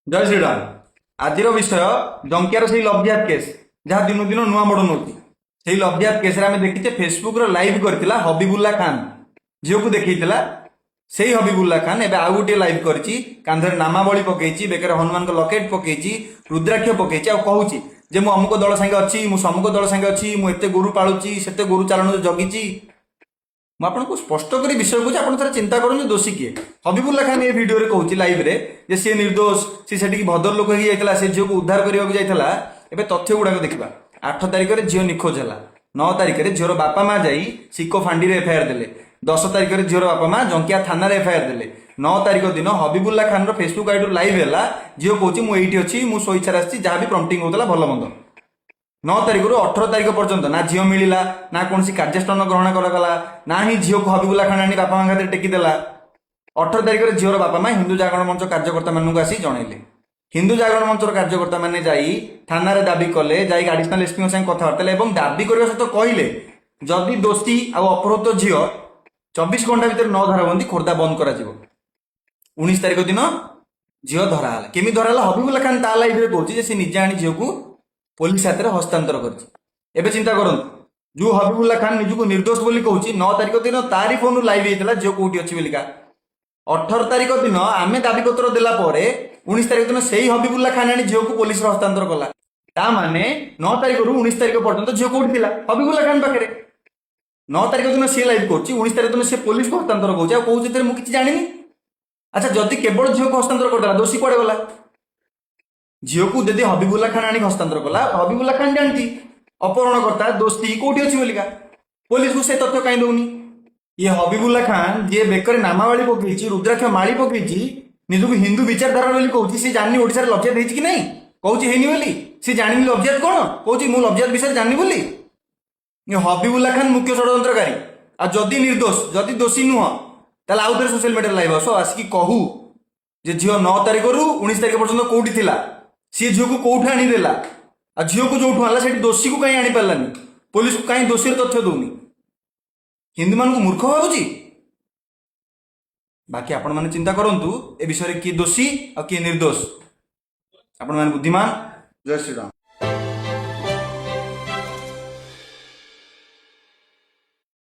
जय श्रीराम। आज विषय जंकियार से लव जिहाद केस जहाँ दिन दिन नुआ मोड़ नौ लव जिहाद केस आम देखीचे फेसबुक लाइव करथिला हबीबुल्ला खान झील को देखा से हबीबुल्ला खान एवं आउ गोटे लाइव करी कांधर नामावली पकई बेकर हनुमान लकेट पकई रुद्राक्ष पकई कहूँ जे मु अमुक दल सांगे अच्छी मु समुक दल सांगे अच्छी मुझे गोरु पालुची से गोरु चालन जगिची मुझे स्पष्ट कर विषय को आप चिंता करूँ दोषी किए। हबीबुल्ला खान ये वीडियो रे कहूँ लाइव रे जे सी निर्दोष सी भद्र लोक हो जाता से झील को उद्धार करने जाता एवं तथ्य गुड़ाक देखा 8 तारिख में झील निखोज है 9 तारिख में झीर बापा माँ जा सिको फांडी एफआईआर देले 10 तारिख में झीर बापा माँ जंकिया थाना एफआईआर देले 9 तारिख दिन Habibullah Khan Facebook ID live है झील कहूँ मुझे अच्छी मु स्वेच्छा आसी जहाँ भी प्रम्पटिंग होता भल मंद 9 तारिख रू 18 तारिख पर्यंत ना झील मिलला ना कौन कार्यानुष्ठान ग्रहण कराला ना ही झील को हबीबुल्ला खान आनी बापा माँ खाते टेकीदेला 18 तारिख में झीर बापा माँ हिंदू जागरण मंच कार्यकर्ता मानू आसी जनइले हिंदू जागरण मंचर कार्यकर्ता मैंने थाना दाबी कले एडिशनल एसपी संगे कथबार्ता और दाबी करने सहित कहले जदि दोषी अपहृत झील 24 घंटा भितर न धराबंदी खोर्धा बंद कर 19 तारिख दिन झील धराला केमी धराला हबीबुल्ला खान ता लाइव कहूँ से निजे आनी झील को पुलिस हाथ में हस्तांतर कर चिंता करूँ जो हबीबुल्ला खान निजक निर्दोष बोली कहूँ 9 तारिख दिन तारी फोन लाइव होता झील कौटी अच्छी बोलिका 18 तारिख दिन आम दाबी पत्र देला 19 तारिख दिन से ही हबीबुल्ला खान आनी झील को पुलिस हस्तांतर कला ता माने 9 तारिख रू 19 तारिख पर्यंत झील कौटी थिला हबीबुल्ला खान पाखे 9 तारिख दिन सी लाइव कर 19 तारिख दिन से पुलिस को हस्तांतर कौन मुझे जानी अच्छा जदि केवल झील को हस्तांतर करदेला दोषी कुआडे गला झील को यदि हबीबुल्ला खान आनी हस्तांतर कला हबीबुल्ला खान जानती अपहरणकर्ता दोषी कौटी अच्छी बोलिका पुलिस को से तथ्य कहीं दौनी ये हबीबुल्ला खान जी बेकर नामावली पकई रुद्राक्ष माली पकई निजक हिंदू विचारधारा बोली कहूँ सी जानी ओडिशा लव जिहाद होती कि नहीं कहूँ हेनी बोली सी जानी लव जिहाद कौन कहूँ मु लव जिहाद विषय जानी बोली ये हबीबुल्ला खान मुख्य षड्यंत्रकारी आ जदि निर्दोष जदि दोषी नुह ताल आउ थे सोशल मीडिया लाइव आस आसिक कहू जे झील 9 तारिख रू 19 तारिख पर्यंत कौटी थिला सी झील को कौटू आनीदेला आ झील को जो आला से दोषी को कहीं आनीपारानी पुलिस को कहीं दोषी तथ्य दौनी हिंदू मान को मूर्ख भावुची बाकी आपण मैंने चिंता करूँ ए विषय किए दोषी और किए निर्दोष आपण मैंने बुद्धिमान। जय श्रीराम।